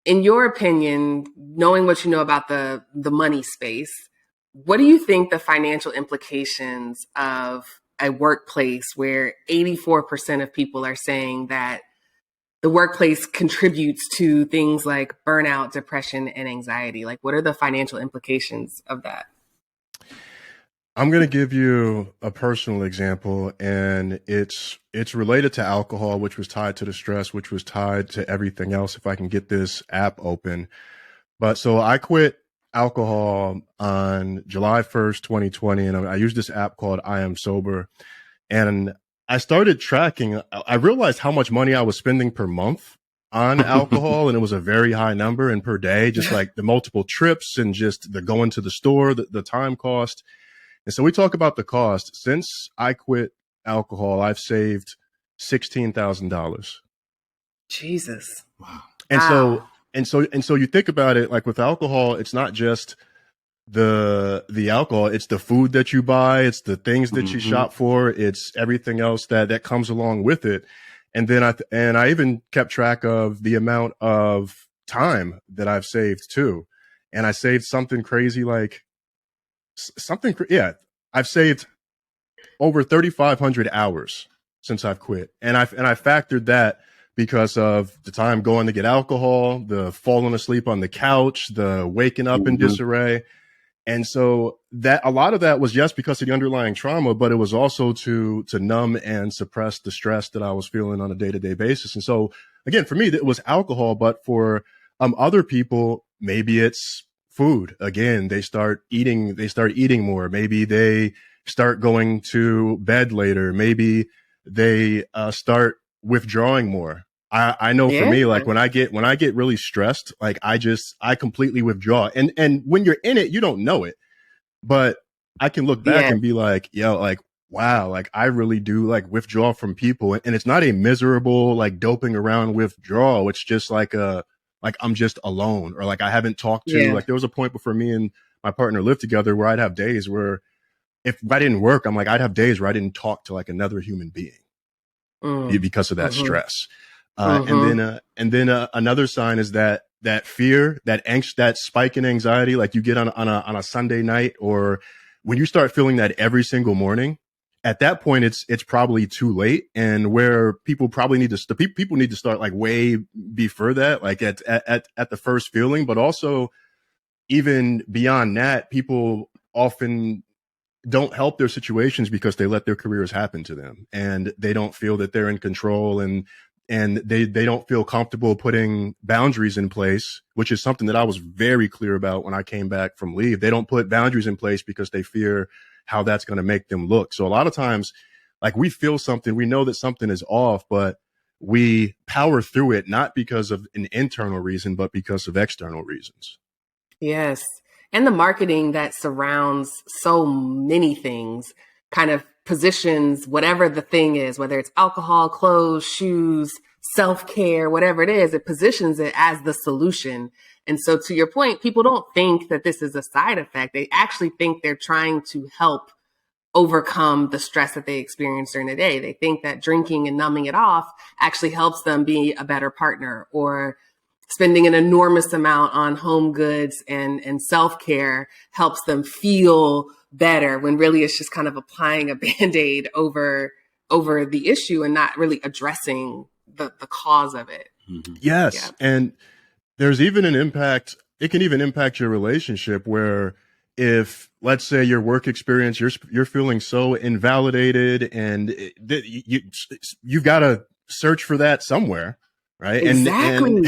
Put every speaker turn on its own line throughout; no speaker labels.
in your opinion, knowing what you know about the money space, what do you think the financial implications of a workplace where 84% of people are saying that the workplace contributes to things like burnout, depression, and anxiety? Like, what are the financial implications of that?
I'm going to give you a personal example, and it's related to alcohol, which was tied to the stress, which was tied to everything else. If I can get this app open. But so I quit alcohol on July 1st, 2020, and I used this app called I Am Sober. And I started tracking. I realized how much money I was spending per month on alcohol, and it was a very high number, and per day, just like the multiple trips and just the going to the store, the time cost. And so we talk about the cost. Since I quit alcohol, I've saved $16,000.
Jesus.
Wow. And so you think about it, like with alcohol, it's not just the alcohol, it's the food that you buy, it's the things that you shop for, it's everything else that comes along with it. And then I even kept track of the amount of time that I've saved too. And I saved something crazy like I've saved over 3,500 hours since I've quit. And I factored that because of the time going to get alcohol, the falling asleep on the couch, the waking up in disarray. And so that a lot of that was just because of the underlying trauma, but it was also to numb and suppress the stress that I was feeling on a day-to-day basis. And so again, for me, it was alcohol, but for other people, maybe it's food. Again, they start eating more. Maybe they start going to bed later. Maybe they start withdrawing more. I know for me, like when I get really stressed, like I completely withdraw. And when you're in it, you don't know it, but I can look back and be like, yo, like, wow, like I really do like withdraw from people. And it's not a miserable, like doping around withdrawal. It's just like I'm just alone, or like I haven't talked to, like there was a point before me and my partner lived together where I'd have days where if I didn't work, I'd have days where I didn't talk to like another human being because of that stress. And then another sign is that fear, that angst, that spike in anxiety, like you get on a Sunday night, or when you start feeling that every single morning. At that point, it's probably too late, and where people probably need to start like way before that, like at the first feeling, but also even beyond that, people often don't help their situations because they let their careers happen to them, and they don't feel that they're in control, and they don't feel comfortable putting boundaries in place, which is something that I was very clear about when I came back from leave. They don't put boundaries in place because they fear how that's going to make them look. So a lot of times, like we feel something, we know that something is off, but we power through it, not because of an internal reason, but because of external reasons.
Yes. And the marketing that surrounds so many things kind of positions whatever the thing is, whether it's alcohol, clothes, shoes, self-care, whatever it is, it positions it as the solution. And so to your point, people don't think that this is a side effect. They actually think they're trying to help overcome the stress that they experience during the day. They think that drinking and numbing it off actually helps them be a better partner, or spending an enormous amount on home goods and self-care helps them feel better, when really it's just kind of applying a Band-Aid over the issue and not really addressing the cause of it.
Yes. Yeah. And there's even an impact. It can even impact your relationship, where if, let's say, your work experience, you're feeling so invalidated, and you've got to search for that somewhere, right?
Exactly.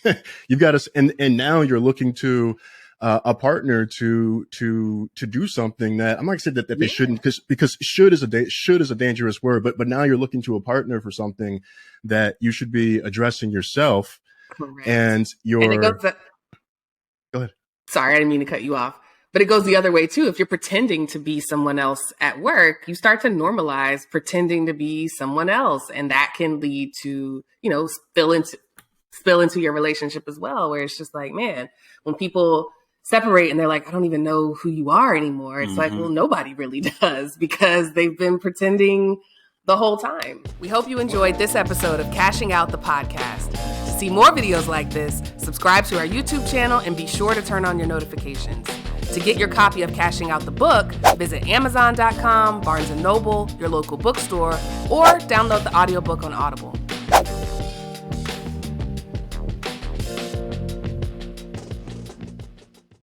And you've got to, and now you're looking to a partner to do something that I'm not saying that they shouldn't, because should is a dangerous word, but now you're looking to a partner for something that you should be addressing yourself.
Correct.
And
go ahead. Sorry, I didn't mean to cut you off. But it goes the other way too. If you're pretending to be someone else at work, you start to normalize pretending to be someone else. And that can lead to, spill into your relationship as well, where it's just like, man, when people separate and they're like, I don't even know who you are anymore. It's like, well, nobody really does, because they've been pretending the whole time. We hope you enjoyed this episode of Cashing Out the Podcast. To see more videos like this, subscribe to our YouTube channel and be sure to turn on your notifications. To get your copy of Cashing Out the Book, visit Amazon.com, Barnes & Noble, your local bookstore, or download the audiobook on Audible.